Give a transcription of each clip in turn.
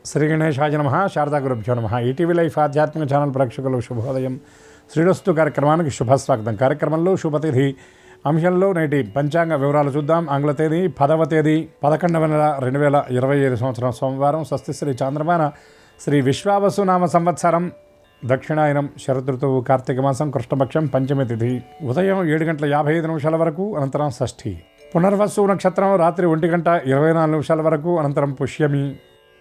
శ్రీ గణేశాయ నమః. శారదా గురుభ్యో నమః. ఈటీవీ లైఫ్ ఆధ్యాత్మిక ఛానల్ ప్రేక్షకులు శుభోదయం. శ్రీరస్తు కార్యక్రమానికి శుభస్వాగతం. కార్యక్రమంలో శుభతిథి అంశంలో నేటి పంచాంగ వివరాలు చూద్దాం. ఆంగ్ల తేదీ 10వ తేదీ 11వ నెల 2025 సంవత్సరం సోమవారం. స్వస్తి శ్రీ చాంద్రమాన శ్రీ విశ్వావసు నామ సంవత్సరం దక్షిణాయనం శరదృతువు కార్తీక మాసం కృష్ణపక్షం పంచమి తిథి ఉదయం 7:55 వరకు, అనంతరం షష్ఠి. పునర్వసు నక్షత్రం రాత్రి 1:24 వరకు, అనంతరం పుష్యమి.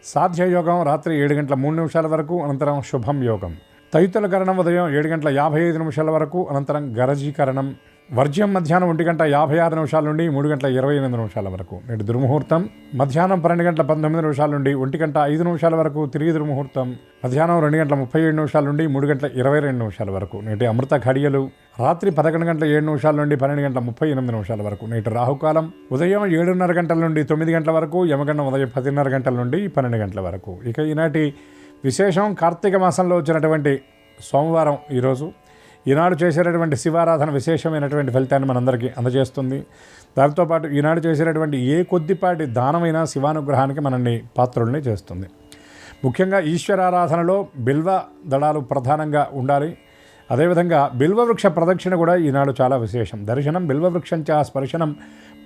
సాధ్యయోగం రాత్రి 7:03 వరకు, అనంతరం శుభం యోగం. తైతుల కరణం ఉదయం 7:55 వరకు, అనంతరం గరజీకరణం. వర్జ్యం మధ్యాహ్నం 1:56 నుండి 3:28 వరకు. నేటి దుర్ముహూర్తం మధ్యాహ్నం 12:19 నుండి 1:05 వరకు. తిరిగి దుర్ముహూర్తం మధ్యాహ్నం 2:37 నుండి 3:22 వరకు. నేటి అమృత ఘడియలు రాత్రి 11:07 నుండి 12:38 వరకు. నేటి రాహుకాలం ఉదయం 7:30 నుండి 9 వరకు, యమగండం ఉదయం 10:30 నుండి 12 వరకు. ఇక ఈనాటి విశేషం కార్తీక మాసంలో వచ్చినటువంటి సోమవారం ఈరోజు. ఈనాడు చేసేటటువంటి శివారాధన విశేషమైనటువంటి ఫలితాన్ని మనందరికీ అందజేస్తుంది. దాంతోపాటు ఈనాడు చేసేటటువంటి ఏ కొద్దిపాటి దానమైన శివానుగ్రహానికి మనల్ని పాత్రుల్ని చేస్తుంది. ముఖ్యంగా ఈశ్వరారాధనలో బిల్వ దళాలు ప్రధానంగా ఉండాలి. అదేవిధంగా బిల్వవృక్ష ప్రదక్షిణ కూడా ఈనాడు చాలా విశేషం. దర్శనం బిల్వవృక్షంచ స్పర్శనం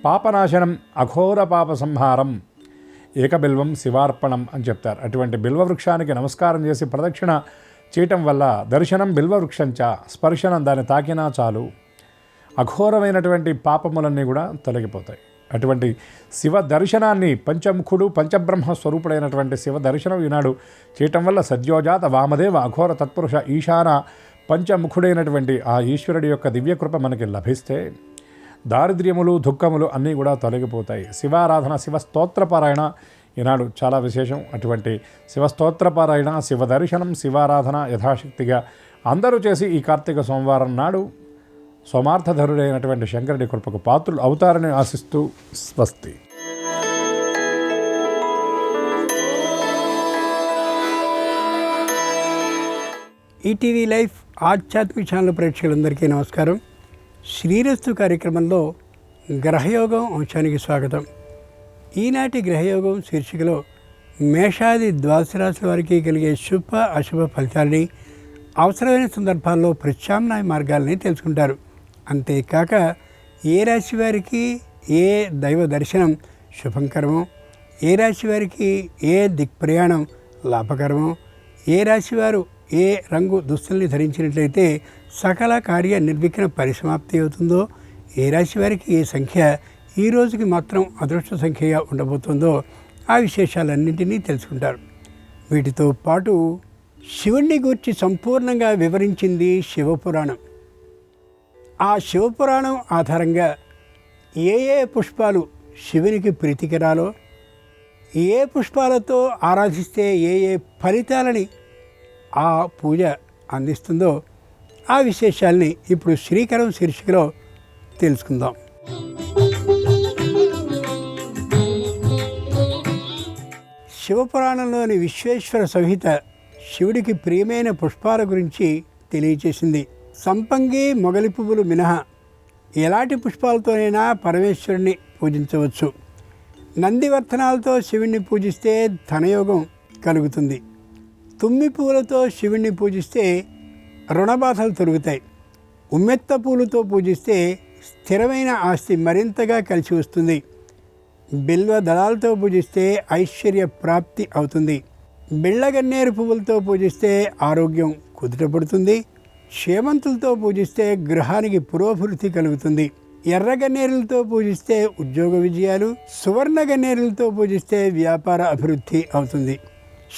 పాపనాశనం అఘోర పాప సంహారం ఏకబిల్వం శివార్పణం అని చెప్తారు. అటువంటి బిల్వవృక్షానికి నమస్కారం చేసి ప్రదక్షిణ చేయటం వల్ల దర్శనం బిల్వవృక్షంచ, స్పర్శనం దాన్ని తాకినా చాలు, అఘోరమైనటువంటి పాపములన్నీ కూడా తొలగిపోతాయి. అటువంటి శివ దర్శనాన్ని పంచముఖుడు పంచబ్రహ్మ స్వరూపుడైనటువంటి శివ దర్శనం ఈనాడు చేయటం వల్ల సద్యోజాత వామదేవ అఘోర తత్పురుష ఈశాన పంచముఖుడైనటువంటి ఆ ఈశ్వరుడి యొక్క దివ్యకృప మనకి లభిస్తే దారిద్ర్యములు దుఃఖములు అన్నీ కూడా తొలగిపోతాయి. శివారాధన శివస్తోత్రపారాయణ ఈనాడు చాలా విశేషం. అటువంటి శివస్తోత్రపారాయణ శివదర్శనం శివారాధన యథాశక్తిగా అందరూ చేసి ఈ కార్తీక సోమవారం నాడు సోమార్థధరుడైనటువంటి శంకరుడి కృపకు పాత్రులు అవుతారని ఆశిస్తూ స్వస్తి. ఈటీవీ లైఫ్ ఆధ్యాత్మిక ఛానల్ ప్రేక్షకులందరికీ నమస్కారం. శ్రీరస్తు కార్యక్రమంలో గ్రహయోగం అంశానికి స్వాగతం. ఈనాటి గ్రహయోగం శీర్షికలో మేషాది ద్వాదశ రాశుల వారికి కలిగే శుభ అశుభ ఫలితాలని, అవసరమైన సందర్భాల్లో ప్రత్యామ్నాయ మార్గాలని తెలుసుకుంటారు. అంతేకాక ఏ రాశి వారికి ఏ దైవ దర్శనం శుభంకరమో, ఏ రాశి వారికి ఏ దిక్ప్రయాణం లాభకరమో, ఏ రాశి వారు ఏ రంగు దుస్తుల్ని ధరించినట్లయితే సకల కార్య నిర్విఘ్న పరిసమాప్తి అవుతుందో, ఏ రాశి వారికి ఏ సంఖ్య ఈ రోజుకి మాత్రం అదృష్ట సంఖ్యగా ఉండబోతుందో ఆ విశేషాలన్నింటినీ తెలుసుకుంటారు. వీటితో పాటు శివుణ్ణి గూర్చి సంపూర్ణంగా వివరించింది శివపురాణం. ఆ శివపురాణం ఆధారంగా ఏ ఏ పుష్పాలు శివునికి ప్రీతికరాలో, ఏ పుష్పాలతో ఆరాధిస్తే ఏ ఏ ఫలితాలని ఆ పూజ అందిస్తుందో ఆ విశేషాల్ని ఇప్పుడు శ్రీకరం శీర్షికలో తెలుసుకుందాం. శివపురాణంలోని విశ్వేశ్వర సంహిత శివుడికి ప్రియమైన పుష్పాల గురించి తెలియచేసింది. సంపంగి మొగలి పువ్వులు మినహా ఎలాంటి పుష్పాలతోనైనా పరమేశ్వరుణ్ణి పూజించవచ్చు. నందివర్ధనాలతో శివుణ్ణి పూజిస్తే ధనయోగం కలుగుతుంది. తుమ్మి పువ్వులతో శివుణ్ణి పూజిస్తే రుణబాధలు తొలుగుతాయి. ఉమ్మెత్త పూలతో పూజిస్తే స్థిరమైన ఆస్తి మరింతగా కలిసి వస్తుంది. బిల్వ దళాలతో పూజిస్తే ఐశ్వర్య ప్రాప్తి అవుతుంది. బిళ్ళగన్నేరు పువ్వులతో పూజిస్తే ఆరోగ్యం కుదుటపడుతుంది. క్షేమంతులతో పూజిస్తే గృహానికి పురోభివృద్ధి కలుగుతుంది. ఎర్రగన్నేరులతో పూజిస్తే ఉద్యోగ విజయాలు, సువర్ణ గన్నేరులతో పూజిస్తే వ్యాపార అభివృద్ధి అవుతుంది.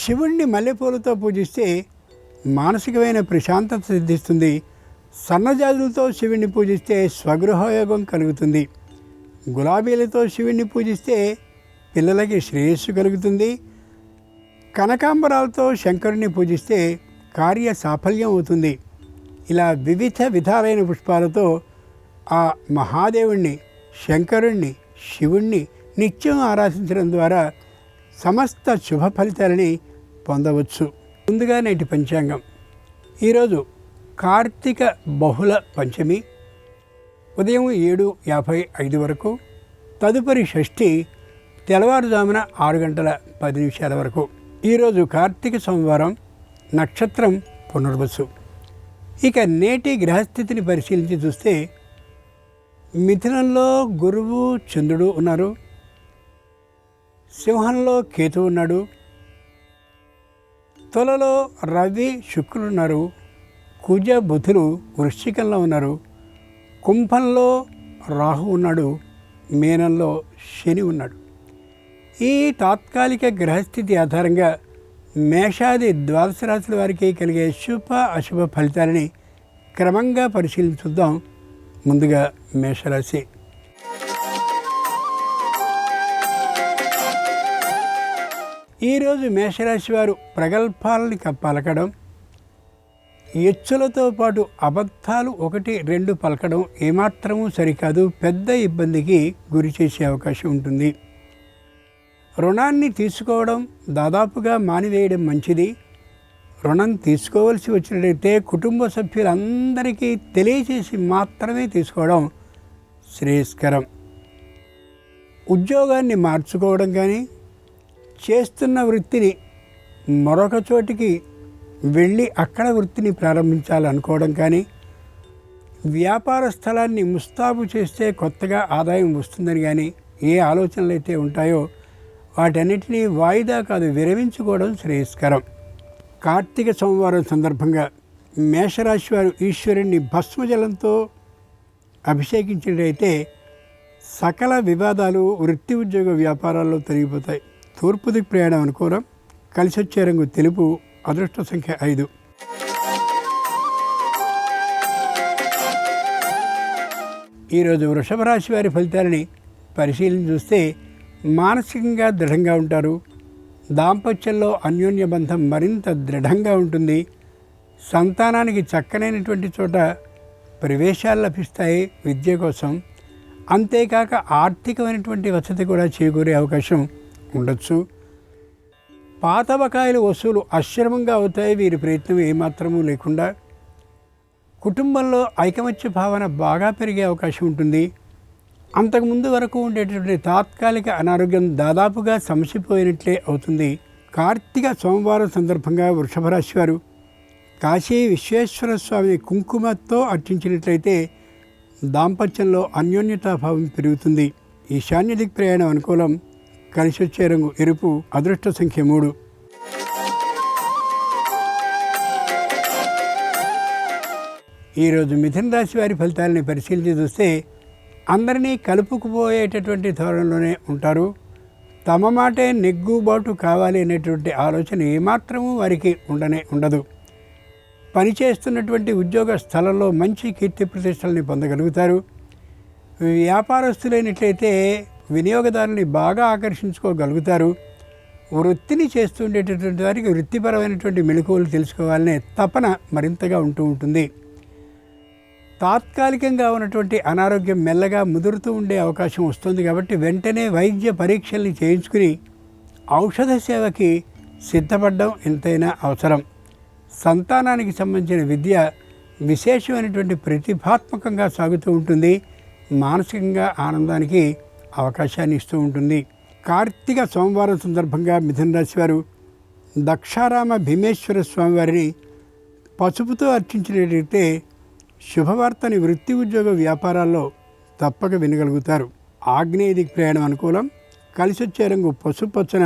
శివుణ్ణి మల్లెపూలతో పూజిస్తే మానసికమైన ప్రశాంతత సిద్ధిస్తుంది. సన్నజాజులతో శివుణ్ణి పూజిస్తే స్వగృహయోగం కలుగుతుంది. గులాబీలతో శివుణ్ణి పూజిస్తే పిల్లలకి శ్రేయస్సు కలుగుతుంది. కనకాంబరాలతో శంకరుణ్ణి పూజిస్తే కార్య సాఫల్యం అవుతుంది. ఇలా వివిధ విధాలైన పుష్పాలతో ఆ మహాదేవుణ్ణి, శంకరుణ్ణి, శివుణ్ణి నిత్యం ఆరాధించడం ద్వారా సమస్త శుభ ఫలితాలని పొందవచ్చు. ముందుగా నేటి పంచాంగం. ఈరోజు కార్తీక బహుళ పంచమి ఉదయం 7:55 వరకు, తదుపరి షష్ఠి తెల్లవారుజామున 6:10 వరకు. ఈరోజు కార్తీక సోమవారం, నక్షత్రం పునర్వసు. ఇక నేటి గ్రహస్థితిని పరిశీలించి చూస్తే మిథునంలో గురువు చంద్రుడు ఉన్నారు, సింహంలో కేతు ఉన్నాడు, తులలో రవి శుక్రుడు ఉన్నారు, కుజ బుధులు వృశ్చికంలో ఉన్నారు, కుంభంలో రాహు ఉన్నాడు, మీనంలో శని ఉన్నాడు. ఈ తాత్కాలిక గ్రహస్థితి ఆధారంగా మేషాది ద్వాదశ రాశుల వారికి కలిగే శుభ అశుభ ఫలితాలని క్రమంగా పరిశీలించుద్దాం. ముందుగా మేషరాశి. ఈరోజు మేషరాశి వారు ప్రగల్భాలని పలకడం, ఎచ్చులతో పాటు అబద్ధాలు 1-2 పలకడం ఏమాత్రమూ సరికాదు, పెద్ద ఇబ్బందికి గురి చేసే అవకాశం ఉంటుంది. రుణాన్ని తీసుకోవడం దాదాపుగా మానివేయడం మంచిది. రుణం తీసుకోవలసి వచ్చినట్లయితే కుటుంబ సభ్యులందరికీ తెలియచేసి మాత్రమే తీసుకోవడం శ్రేయస్కరం. ఉద్యోగాన్ని మార్చుకోవడం కానీ, చేస్తున్న వృత్తిని మరొక చోటికి వెళ్ళి అక్కడ వృత్తిని ప్రారంభించాలనుకోవడం కానీ, వ్యాపార స్థలాన్ని ముస్తాబు చేస్తే కొత్తగా ఆదాయం వస్తుందని కానీ ఏ ఆలోచనలు అయితే ఉంటాయో వాటన్నిటినీ వాయిదా కాదు విరమించుకోవడం శ్రేయస్కరం. కార్తీక సోమవారం సందర్భంగా మేషరాశి వారు ఈశ్వరుణ్ణి భస్మజలంతో అభిషేకించినట్లయితే సకల వివాదాలు వృత్తి ఉద్యోగ వ్యాపారాల్లో తొలగిపోతాయి. తూర్పు దిక్కు ప్రయాణం అనుకూలం. కలిసి వచ్చే రంగు తెలుపు. అదృష్ట సంఖ్య 5. ఈరోజు వృషభ రాశి వారి ఫలితాలని పరిశీలన చూస్తే మానసికంగా దృఢంగా ఉంటారు. దాంపత్యంలో అన్యోన్య బంధం మరింత దృఢంగా ఉంటుంది. సంతానానికి చక్కనైనటువంటి చోట ప్రవేశాలు లభిస్తాయి విద్య కోసం. అంతేకాక ఆర్థికమైనటువంటి వసతి కూడా చేకూరే అవకాశం ఉండొచ్చు. పాత బకాయిల వసూలు అశ్రమంగా అవుతాయి వీరి ప్రయత్నం ఏమాత్రమూ లేకుండా. కుటుంబంలో ఐకమత్య భావన బాగా పెరిగే అవకాశం ఉంటుంది. అంతకుముందు వరకు ఉండేటటువంటి తాత్కాలిక అనారోగ్యం దాదాపుగా సమసిపోయినట్లే అవుతుంది. కార్తీక సోమవారం సందర్భంగా వృషభ రాశి వారు కాశీ విశ్వేశ్వర స్వామిని కుంకుమతో అర్చించినట్లయితే దాంపత్యంలో అన్యోన్యతాభావం పెరుగుతుంది. ఈశాన్య దిక్ ప్రయాణం అనుకూలం. కలిసి వచ్చే రంగు ఎరుపు. అదృష్ట సంఖ్య 3. ఈరోజు మిథున రాశి వారి ఫలితాలని పరిశీలించి చూస్తే అందరినీ కలుపుకుపోయేటటువంటి ధోరణిలోనే ఉంటారు. తమ మాటే నెగ్గుబాటు కావాలి అనేటువంటి ఆలోచన ఏమాత్రమూ వారికి ఉండదు. పనిచేస్తున్నటువంటి ఉద్యోగ స్థలంలో మంచి కీర్తి ప్రతిష్టలని పొందగలుగుతారు. వ్యాపారస్తులైనట్లయితే వినియోగదారుని బాగా ఆకర్షించుకోగలుగుతారు. వృత్తిని చేస్తుండేటటువంటి వారికి వృత్తిపరమైనటువంటి మెళకువలు తెలుసుకోవాలనే తపన మరింతగా ఉంటుంది. తాత్కాలికంగా ఉన్నటువంటి అనారోగ్యం మెల్లగా ముదురుతూ ఉండే అవకాశం వస్తుంది కాబట్టి వెంటనే వైద్య పరీక్షల్ని చేయించుకుని ఔషధ సేవకి సిద్ధపడడం ఎంతైనా అవసరం. సంతానానికి సంబంధించిన విద్య విశేషమైనటువంటి ప్రతిభాత్మకంగా సాగుతూ ఉంటుంది. మానసికంగా ఆనందానికి అవకాశాన్ని ఇస్తూ ఉంటుంది. కార్తీక సోమవారం సందర్భంగా మిథున రాశి వారు దక్షారామ భీమేశ్వర స్వామి వారిని పసుపుతో అర్చించినట్లయితే శుభవార్తని వృత్తి ఉద్యోగ వ్యాపారాల్లో తప్పక వినగలుగుతారు. ఆగ్నేయ దిక్ ప్రయాణం అనుకూలం. కలిసి వచ్చే రంగు పసుపచ్చన.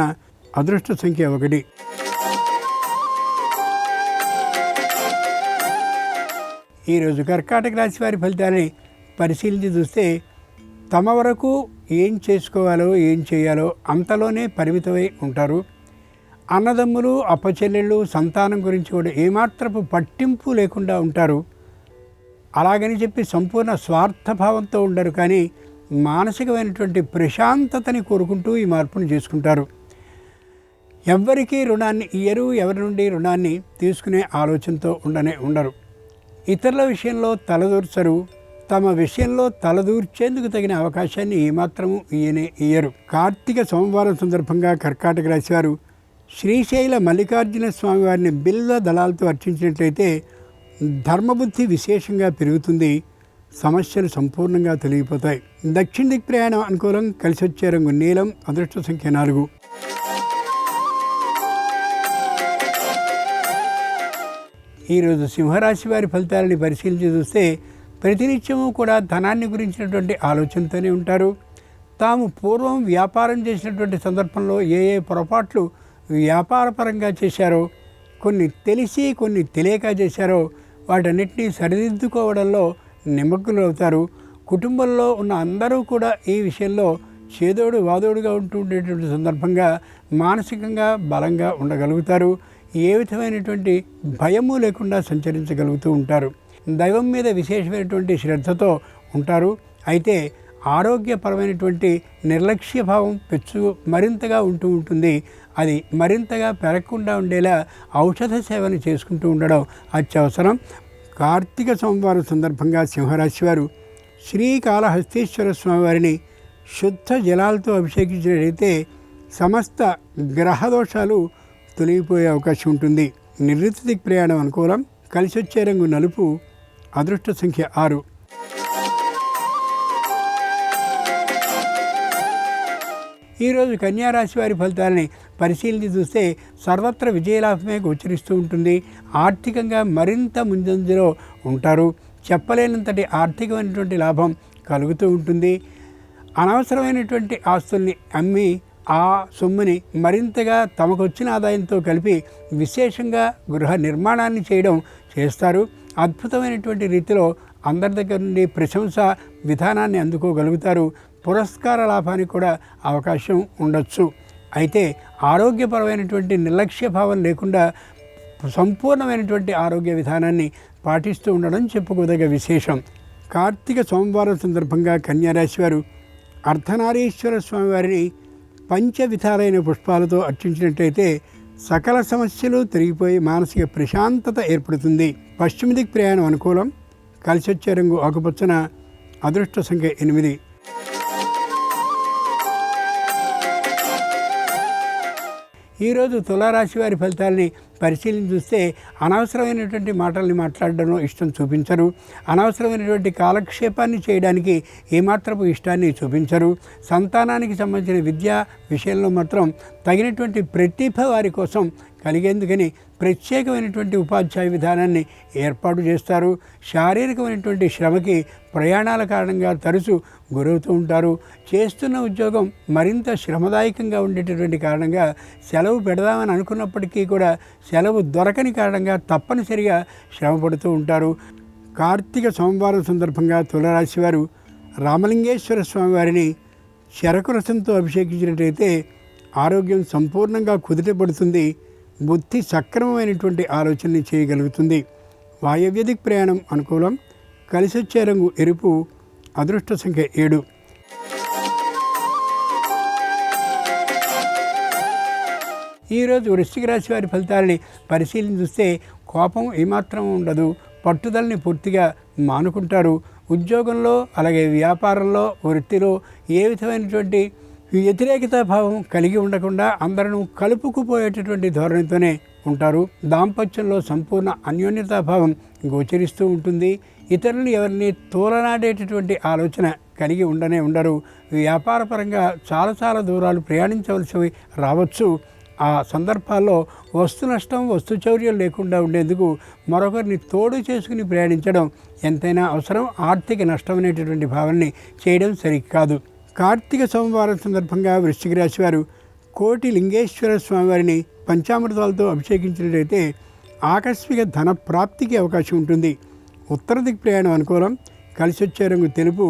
అదృష్ట సంఖ్య 1. ఈరోజు కర్కాటక రాశి వారి ఫలితాన్ని పరిశీలించి చూస్తే తమ వరకు ఏం చేసుకోవాలో ఏం చేయాలో అంతలోనే పరిమితమై ఉంటారు. అన్నదమ్ములు అప్పచెల్లెళ్ళు సంతానం గురించి కూడా ఏమాత్రపు పట్టింపు లేకుండా ఉంటారు. అలాగని చెప్పి సంపూర్ణ స్వార్థభావంతో ఉండరు, కానీ మానసికమైనటువంటి ప్రశాంతతని కోరుకుంటూ ఈ మార్పును చేసుకుంటారు. ఎవ్వరికీ రుణాన్ని ఇయ్యరు, ఎవరి నుండి రుణాన్ని తీసుకునే ఆలోచనతో ఉండరు. ఇతరుల విషయంలో తలదూర్చరు. తమ విషయంలో తలదూర్చేందుకు తగిన అవకాశాన్ని ఏమాత్రము ఇయ్యరు. కార్తీక సోమవారం సందర్భంగా కర్కాటక రాశి వారు శ్రీశైల మల్లికార్జున స్వామి వారిని బిల్వ దళాలతో అర్చించినట్లయితే ధర్మబుద్ధి విశేషంగా పెరుగుతుంది. సమస్యలు సంపూర్ణంగా తొలగిపోతాయి. దక్షిణ దిక్ ప్రయాణం అనుకూలం. కలిసి వచ్చే రంగు నీలం. అదృష్ట సంఖ్య 4. ఈరోజు సింహరాశి వారి ఫలితాలని పరిశీలించి చూస్తే ప్రతినిత్యము కూడా ధనాన్ని గురించినటువంటి ఆలోచనతోనే ఉంటారు. తాము పూర్వం వ్యాపారం చేసినటువంటి సందర్భంలో ఏ పొరపాట్లు వ్యాపారపరంగా చేశారో, కొన్ని తెలిసి కొన్ని తెలియక చేశారో వాటన్నిటినీ సరిదిద్దుకోవడంలో నిమగ్నులవుతారు. కుటుంబంలో ఉన్న అందరూ కూడా ఈ విషయంలో చేదోడు వాదోడుగా ఉంటూ ఉండేటువంటి సందర్భంగా మానసికంగా బలంగా ఉండగలుగుతారు. ఏ విధమైనటువంటి భయము లేకుండా సంచరించగలుగుతూ ఉంటారు. దైవం మీద విశేషమైనటువంటి శ్రద్ధతో ఉంటారు. అయితే ఆరోగ్యపరమైనటువంటి నిర్లక్ష్య భావం మరింతగా ఉంటూ ఉంటుంది. అది మరింతగా పెరగకుండా ఉండేలా ఔషధ సేవను చేసుకుంటూ ఉండడం అత్యవసరం. కార్తీక సోమవారం సందర్భంగా సింహరాశి వారు శ్రీకాళహస్తీశ్వర స్వామివారిని శుద్ధ జలాలతో అభిషేకించినట్లయితే సమస్త గ్రహదోషాలు తొలగిపోయే అవకాశం ఉంటుంది. నిర్ణీత దిక్ ప్రయాణం అనుకూలం. కలిసి వచ్చే రంగు నలుపు. అదృష్ట సంఖ్య 6. ఈరోజు కన్యారాశి వారి ఫలితాలని పరిశీలించి చూస్తే సర్వత్ర విజయలాభమే గోచరిస్తూ ఉంటుంది. ఆర్థికంగా మరింత ముందంజలో ఉంటారు. చెప్పలేనంతటి ఆర్థికమైనటువంటి లాభం కలుగుతూ ఉంటుంది. అనవసరమైనటువంటి ఆస్తుల్ని అమ్మి ఆ సొమ్ముని మరింతగా తమకు వచ్చిన ఆదాయంతో కలిపి విశేషంగా గృహ నిర్మాణాన్ని చేస్తారు. అద్భుతమైనటువంటి రీతిలో అందరి దగ్గర నుండి ప్రశంస విధానాన్ని అందుకోగలుగుతారు. పురస్కార లాభానికి కూడా అవకాశం ఉండొచ్చు. అయితే ఆరోగ్యపరమైనటువంటి నిర్లక్ష్య భావం లేకుండా సంపూర్ణమైనటువంటి ఆరోగ్య విధానాన్ని పాటిస్తూ ఉండడం చెప్పుకోదగ్గ విశేషం. కార్తీక సోమవారం సందర్భంగా కన్యారాశి వారు అర్ధనారీశ్వర స్వామివారిని పంచవిధాలైన పుష్పాలతో అర్చించినట్లయితే సకల సమస్యలు తిరిగిపోయి మానసిక ప్రశాంతత ఏర్పడుతుంది. పశ్చిమ దిక్ ప్రయాణం అనుకూలం. కలిసి వచ్చే రంగు ఆకుపచ్చన. అదృష్ట సంఖ్య 8. ఈరోజు తులారాశి వారి ఫలితాలని పరిశీలించి చూస్తే అనవసరమైనటువంటి మాటల్ని మాట్లాడడం ఇష్టం చూపించరు. అనవసరమైనటువంటి కాలక్షేపాన్ని చేయడానికి ఏమాత్రపు ఇష్టాన్ని చూపించరు. సంతానానికి సంబంధించిన విద్యా విషయంలో మాత్రం తగినటువంటి ప్రతిభ వారి కోసం కలిగేందుకని ప్రత్యేకమైనటువంటి ఉపాధ్యాయ విధానాన్ని ఏర్పాటు చేస్తారు. శారీరకమైనటువంటి శ్రమకి ప్రయాణాల కారణంగా తరచు గురవుతూ ఉంటారు. చేస్తున్న ఉద్యోగం మరింత శ్రమదాయకంగా ఉండేటటువంటి కారణంగా సెలవు పెడదామని అనుకున్నప్పటికీ కూడా సెలవు దొరకని కారణంగా తప్పనిసరిగా శ్రమపడుతూ ఉంటారు. కార్తీక సోమవారం సందర్భంగా తులారాశి వారు రామలింగేశ్వర స్వామివారిని చెరకు రసంతో అభిషేకించినట్లయితే ఆరోగ్యం సంపూర్ణంగా కుదుటపడుతుంది. బుద్ధి సక్రమమైనటువంటి ఆలోచనని చేయగలుగుతుంది. వాయవ్య దిక్ ప్రయాణం అనుకూలం. కలిసి వచ్చే రంగు ఎరుపు. అదృష్ట సంఖ్య 7. ఈరోజు వృశ్చిక రాశి వారి ఫలితాలని పరిశీలించి చూస్తే కోపం ఏమాత్రం ఉండదు. పట్టుదలని పూర్తిగా మానుకుంటారు. ఉద్యోగంలో అలాగే వ్యాపారంలో వృత్తిలో ఏ విధమైనటువంటి వ్యతిరేకతా భావం కలిగి ఉండకుండా అందరూ కలుపుకుపోయేటటువంటి ధోరణితోనే ఉంటారు. దాంపత్యంలో సంపూర్ణ అన్యోన్యతాభావం గోచరిస్తూ ఉంటుంది. ఇతరులు ఎవరిని తోలనాడేటటువంటి ఆలోచన కలిగి ఉండరు. వ్యాపారపరంగా చాలా దూరాలు ప్రయాణించవలసి రావచ్చు. ఆ సందర్భాల్లో వస్తు నష్టం వస్తు చౌర్యం లేకుండా ఉండేందుకు మరొకరిని తోడు చేసుకుని ప్రయాణించడం ఎంతైనా అవసరం. ఆర్థిక నష్టం అనేటటువంటి భావనని చేయడం సరికాదు. కార్తీక సోమవారం సందర్భంగా వృశ్చిక రాశి వారు కోటి లింగేశ్వర స్వామివారిని పంచామృతాలతో అభిషేకించినట్లయితే ఆకస్మిక ధన ప్రాప్తికి అవకాశం ఉంటుంది. ఉత్తర దిక్ ప్రయాణం అనుకూలం. కలిసి వచ్చే రంగు తెలుపు.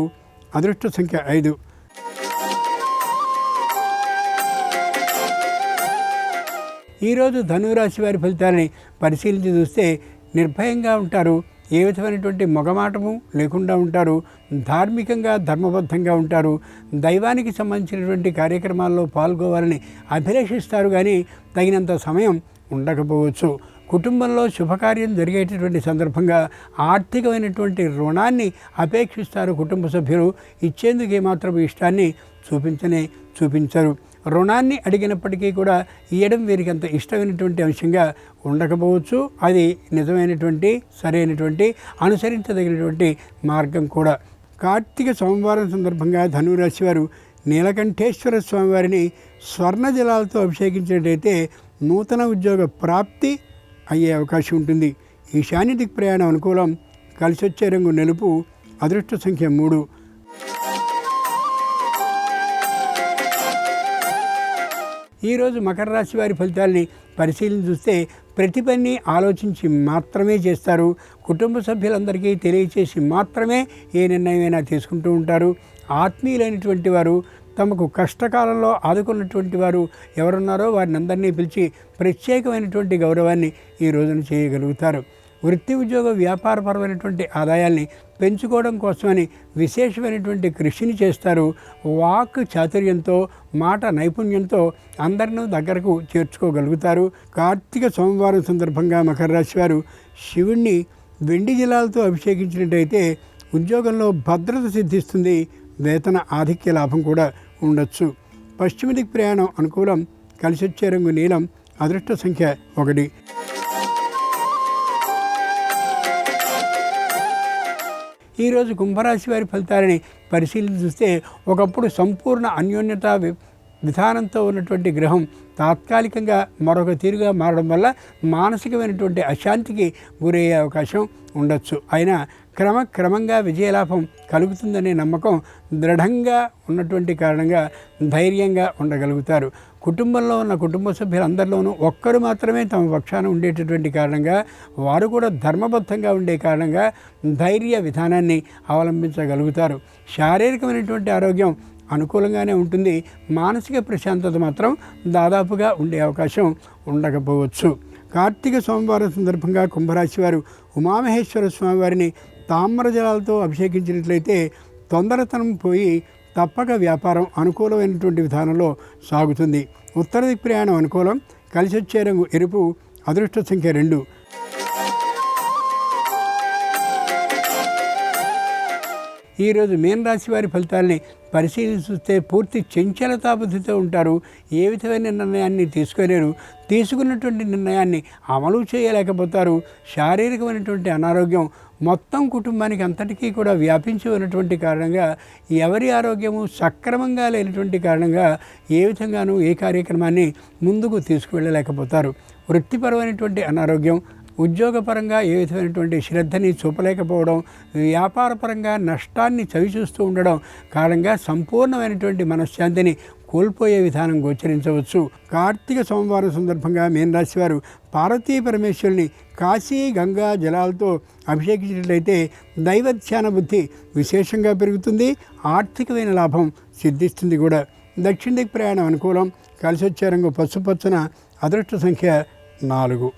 అదృష్ట సంఖ్య 5. ఈరోజు ధనురాశి వారి ఫలితాలని పరిశీలించి చూస్తే నిర్భయంగా ఉంటారు. ఏ విధమైనటువంటి మొగమాటము లేకుండా ఉంటారు. ధార్మికంగా ధర్మబద్ధంగా ఉంటారు. దైవానికి సంబంధించినటువంటి కార్యక్రమాల్లో పాల్గొవాలని అభిలషిస్తారు, కానీ తగినంత సమయం ఉండకపోవచ్చు. కుటుంబంలో శుభకార్యం జరిగేటటువంటి సందర్భంగా ఆర్థికమైనటువంటి రుణాన్ని అపేక్షిస్తారు. కుటుంబ సభ్యులు ఇచ్చేందుకు ఏమాత్రం ఇష్టాన్ని చూపించరు. రుణాన్ని అడిగినప్పటికీ కూడా ఇవ్వడం వీరికి అంత ఇష్టమైనటువంటి అంశంగా ఉండకపోవచ్చు. అది నిజమైనటువంటి సరైనటువంటి అనుసరించదగినటువంటి మార్గం కూడా. కార్తీక సోమవారం సందర్భంగా ధనురాశి వారు నీలకంఠేశ్వర స్వామివారిని స్వర్ణ జలాలతో అభిషేకించినట్లయితే నూతన ఉద్యోగ ప్రాప్తి అయ్యే అవకాశం ఉంటుంది. ఈశాన్య దిక్ ప్రయాణం అనుకూలం. కలిసి వచ్చే రంగు నలుపు. అదృష్ట సంఖ్య 3. ఈరోజు మకర రాశి వారి ఫలితాల్ని పరిశీలన చూస్తే ప్రతి పని ఆలోచించి మాత్రమే చేస్తారు. కుటుంబ సభ్యులందరికీ తెలియచేసి మాత్రమే ఏ నిర్ణయమైనా తీసుకుంటూ ఉంటారు. ఆత్మీయులైనటువంటి వారు, తమకు కష్టకాలంలో ఆదుకున్నటువంటి వారు ఎవరున్నారో వారిని అందరినీ పిలిచి ప్రత్యేకమైనటువంటి గౌరవాన్ని ఈ రోజున చేయగలుగుతారు. వృత్తి ఉద్యోగ వ్యాపారపరమైనటువంటి ఆదాయాల్ని పెంచుకోవడం కోసమని విశేషమైనటువంటి కృషిని చేస్తారు. వాక్ చాతుర్యంతో, మాట నైపుణ్యంతో అందరినూ దగ్గరకు చేర్చుకోగలుగుతారు. కార్తీక సోమవారం సందర్భంగా మకర రాశి వారు శివుణ్ణి వెండి జలాలతో అభిషేకించినట్టయితే ఉద్యోగంలో భద్రత సిద్ధిస్తుంది. వేతన ఆధిక్య లాభం కూడా ఉండొచ్చు. పశ్చిమ దిక్ ప్రయాణం అనుకూలం. కలిసి వచ్చే రంగు నీలం. అదృష్ట సంఖ్య 1. ఈరోజు కుంభరాశి వారి ఫలితాలని పరిశీలన చూస్తే ఒకప్పుడు సంపూర్ణ అన్యోన్యత విధానంతో ఉన్నటువంటి గ్రహం తాత్కాలికంగా మరొక తీరుగా మారడం వల్ల మానసికమైనటువంటి అశాంతికి గురయ్యే అవకాశం ఉండొచ్చు. అయినా క్రమంగా విజయలాభం కలుగుతుందనే నమ్మకం దృఢంగా ఉన్నటువంటి కారణంగా ధైర్యంగా ఉండగలుగుతారు. కుటుంబంలో ఉన్న కుటుంబ సభ్యులందరిలోనూ ఒక్కరు మాత్రమే తమ పక్షాన ఉండేటటువంటి కారణంగా, వారు కూడా ధర్మబద్ధంగా ఉండే కారణంగా ధైర్య విధానాన్ని అవలంబించగలుగుతారు. శారీరకమైనటువంటి ఆరోగ్యం అనుకూలంగానే ఉంటుంది. మానసిక ప్రశాంతత మాత్రం దాదాపుగా ఉండే అవకాశం ఉండకపోవచ్చు. కార్తీక సోమవారం సందర్భంగా కుంభరాశి వారు ఉమామహేశ్వర స్వామివారిని తామ్ర జలాలతో అభిషేకించినట్లయితే తొందరతనం పోయి తప్పక వ్యాపారం అనుకూలమైనటువంటి విధానంలో సాగుతుంది. ఉత్తర దిక్ ప్రయాణం అనుకూలం. కలిసి వచ్చే రంగు ఎరుపు. అదృష్ట సంఖ్య 2. ఈరోజు మీన రాశి వారి ఫలితాలని పరిశీలించి చూస్తే పూర్తి చంచలతాబుద్ధితో ఉంటారు. ఏ విధమైన నిర్ణయాన్ని తీసుకోలేరు. తీసుకున్నటువంటి నిర్ణయాన్ని అమలు చేయలేకపోతారు. శారీరకమైనటువంటి అనారోగ్యం మొత్తం కుటుంబానికి అంతటికీ కూడా వ్యాపించి ఉన్నటువంటి కారణంగా, ఎవరి ఆరోగ్యము సక్రమంగా లేనటువంటి కారణంగా ఏ విధంగానూ ఏ కార్యక్రమాన్ని ముందుకు తీసుకువెళ్ళలేకపోతారు. వృత్తిపరమైనటువంటి అనారోగ్యం, ఉద్యోగపరంగా ఏ విధమైనటువంటి శ్రద్ధని చూపలేకపోవడం, వ్యాపారపరంగా నష్టాన్ని చవిచూస్తూ ఉండడం కారణంగా సంపూర్ణమైనటువంటి మనశ్శాంతిని కోల్పోయే విధానం గోచరించవచ్చు. కార్తీక సోమవారం సందర్భంగా మీనరాశి వారు పార్వతీ పరమేశ్వరుని కాశీ గంగా జలాలతో అభిషేకించినట్లయితే దైవధ్యాన బుద్ధి విశేషంగా పెరుగుతుంది. ఆర్థికమైన లాభం సిద్ధిస్తుంది కూడా. దక్షిణ దిక్ ప్రయాణం అనుకూలం. కలిసి వచ్చే రంగు పసుపచ్చన. అదృష్ట సంఖ్య 4.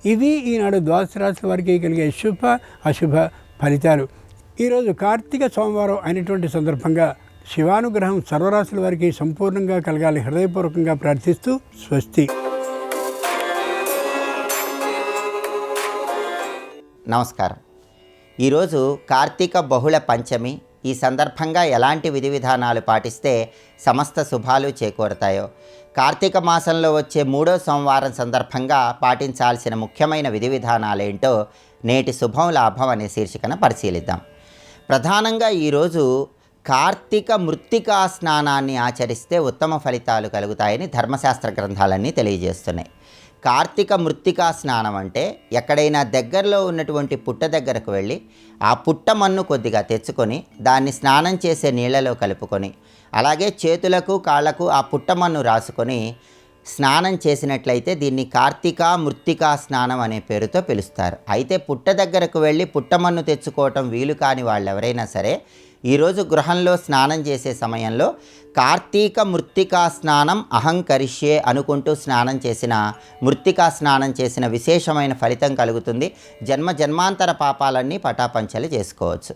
ఇవి ఈనాడు ద్వాదశ రాశుల వారికి కలిగే శుభ అశుభ ఫలితాలు. ఈరోజు కార్తీక సోమవారం అయినటువంటి సందర్భంగా శివానుగ్రహం సర్వరాశుల వారికి సంపూర్ణంగా కలగాలి హృదయపూర్వకంగా ప్రార్థిస్తూ స్వస్తి. నమస్కారం. ఈరోజు కార్తీక బహుళ పంచమి. ఈ సందర్భంగా ఎలాంటి విధి విధానాలు పాటిస్తే సమస్త శుభాలు చేకూరతాయో, కార్తీక మాసంలో వచ్చే 3వ సోమవారం సందర్భంగా పాటించాల్సిన ముఖ్యమైన విధి విధానాలేంటో నేటి శుభం లాభం అనే శీర్షికన పరిశీలిద్దాం. ప్రధానంగా ఈరోజు కార్తీక మృత్తికా స్నానాన్ని ఆచరిస్తే ఉత్తమ ఫలితాలు కలుగుతాయని ధర్మశాస్త్ర గ్రంథాలన్నీ తెలియజేస్తున్నాయి. కార్తీక మృత్తికా స్నానం అంటే ఎక్కడైనా దగ్గరలో ఉన్నటువంటి పుట్ట దగ్గరకు వెళ్ళి ఆ పుట్ట మన్ను కొద్దిగా తెచ్చుకొని దాన్ని స్నానం చేసే నీళ్ళలో కలుపుకొని, అలాగే చేతులకు కాళ్లకు ఆ పుట్ట మన్ను రాసుకొని స్నానం చేసినట్లయితే దీన్ని కార్తీక మృత్తికా స్నానం అనే పేరుతో పిలుస్తారు. అయితే పుట్ట దగ్గరకు వెళ్ళి పుట్టమన్ను తెచ్చుకోవటం వీలు కాని వాళ్ళు ఎవరైనా సరే ఈరోజు గృహంలో స్నానం చేసే సమయంలో కార్తీక మృత్తికా స్నానం అహంకరిష్యే అనుకుంటూ స్నానం చేసిన, మృత్తికా స్నానం చేసిన విశేషమైన ఫలితం కలుగుతుంది. జన్మాంతర పాపాలన్నీ పటాపంచలు చేసుకోవచ్చు.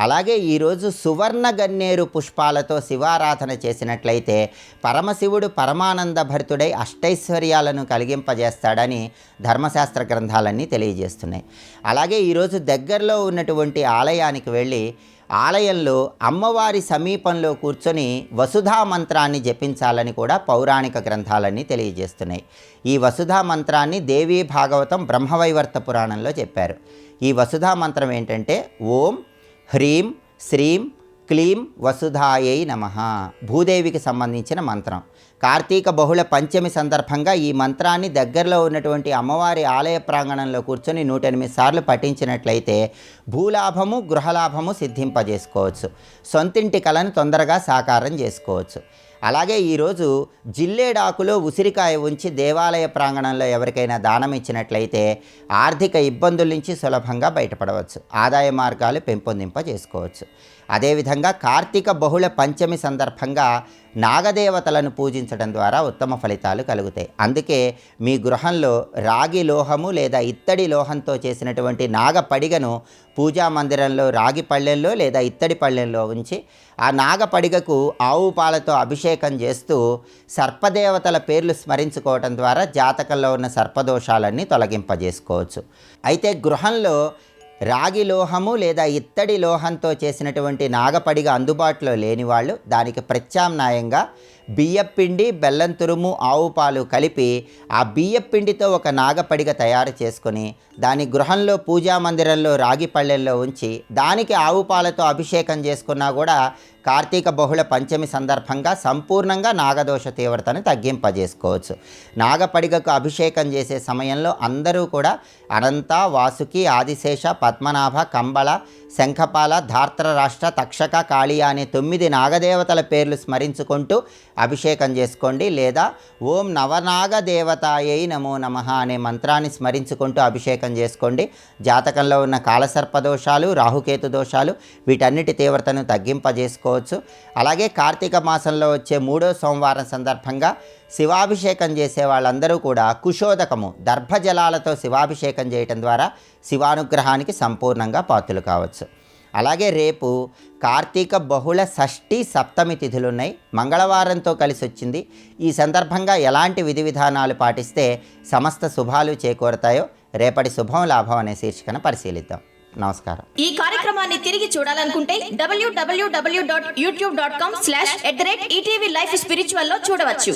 అలాగే ఈరోజు సువర్ణ గన్నేరు పుష్పాలతో శివారాధన చేసినట్లయితే పరమశివుడు పరమానంద భరితుడై అష్టైశ్వర్యాలను కలిగింపజేస్తాడని ధర్మశాస్త్ర గ్రంథాలన్నీ తెలియజేస్తున్నాయి. అలాగే ఈరోజు దగ్గరలో ఉన్నటువంటి ఆలయానికి వెళ్ళి ఆలయంలో అమ్మవారి సమీపంలో కూర్చొని వసుధా మంత్రాన్ని జపించాలని కూడా పౌరాణిక గ్రంథాలన్నీ తెలియజేస్తున్నాయి. ఈ వసుధా మంత్రాన్ని దేవీ భాగవతం బ్రహ్మవైవర్త పురాణంలో చెప్పారు. ఈ వసుధా మంత్రం ఏంటంటే ఓం హ్రీం శ్రీం క్లీం వసుధాయై నమః, భూదేవికి సంబంధించిన మంత్రం. కార్తీక బహుళ పంచమి సందర్భంగా ఈ మంత్రాన్ని దగ్గరలో ఉన్నటువంటి అమ్మవారి ఆలయ ప్రాంగణంలో కూర్చొని 108 సార్లు పఠించినట్లయితే భూలాభము గృహలాభము సిద్ధింపజేసుకోవచ్చు, సొంతింటి కలను తొందరగా సాకారం చేసుకోవచ్చు. అలాగే ఈరోజు జిల్లేడాకులో ఉసిరికాయ ఉంచి దేవాలయ ప్రాంగణంలో ఎవరికైనా దానం ఇచ్చినట్లయితే ఆర్థిక ఇబ్బందుల నుంచి సులభంగా బయటపడవచ్చు, ఆదాయ మార్గాలు పెంపొందింపజేసుకోవచ్చు. అదేవిధంగా కార్తీక బహుళ పంచమి సందర్భంగా నాగదేవతలను పూజించడం ద్వారా ఉత్తమ ఫలితాలు కలుగుతాయి. అందుకే మీ గృహంలో రాగి లోహము లేదా ఇత్తడి లోహంతో చేసినటువంటి నాగపడిగను పూజా మందిరంలో రాగి పళ్ళెంలో లేదా ఇత్తడి పళ్ళెంలో ఉంచి ఆ నాగపడిగకు ఆవు పాలతో అభిషేకం చేస్తూ సర్పదేవతల పేర్లు స్మరించుకోవటం ద్వారా జాతకంలో ఉన్న సర్పదోషాలన్నీ తొలగింపజేసుకోవచ్చు. అయితే గృహంలో రాగి లోహము లేదా ఇత్తడి లోహంతో చేసినటువంటి నాగపడిగ అందుబాటులో లేని వాళ్ళు దానికి ప్రత్యామ్నాయంగా బియ్యపిండి, బెల్లం తురుము, ఆవు పాలు కలిపి ఆ బియ్యపిండితో ఒక నాగపడిగ తయారు చేసుకొని దాని గృహంలో పూజా మందిరంలో రాగి పళ్ళెల్లో ఉంచి దానికి ఆవు పాలతో అభిషేకం చేసుకున్నా కూడా కార్తీక బహుళ పంచమి సందర్భంగా సంపూర్ణంగా నాగదోష తీవ్రతను తగ్గింపజేసుకోవచ్చు. నాగపడిగకు అభిషేకం చేసే సమయంలో అందరూ కూడా అనంత, వాసుకి, ఆదిశేష, పద్మనాభ, కంబళ, శంఖపాల, ధార్తరాష్ట్ర, తక్షక, కాళియ అనే 9 నాగదేవతల పేర్లు స్మరించుకుంటూ అభిషేకం చేసుకోండి. లేదా ఓం నవనాగదేవతాయై నమో నమః అనే మంత్రాన్ని స్మరించుకుంటూ అభిషేకం చేసుకోండి. జాతకంలో ఉన్న కాలసర్పదోషాలు, రాహుకేతు దోషాలు వీటన్నిటి తీవ్రతను తగ్గింపజేసుకోవచ్చు. అలాగే కార్తీక మాసంలో వచ్చే 3వ సోమవారం సందర్భంగా శివాభిషేకం చేసే వాళ్ళందరూ కూడా కుశోదకము, దర్భజలాలతో శివాభిషేకం చేయటం ద్వారా శివానుగ్రహానికి సంపూర్ణంగా పాత్రలు కావచ్చు. అలాగే రేపు కార్తీక బహుళ షష్ఠి, సప్తమి తిథులున్నాయి. మంగళవారంతో కలిసి వచ్చింది. ఈ సందర్భంగా ఎలాంటి విధి విధానాలు పాటిస్తే సమస్త శుభాలు చేకూరతాయో రేపటి శుభం లాభం అనే శీర్షికను పరిశీలిద్దాం. నమస్కారం. ఈ కార్యక్రమాన్ని తిరిగి చూడాలనుకుంటే www.youtube.com/ETV Life Spiritual లో చూడవచ్చు.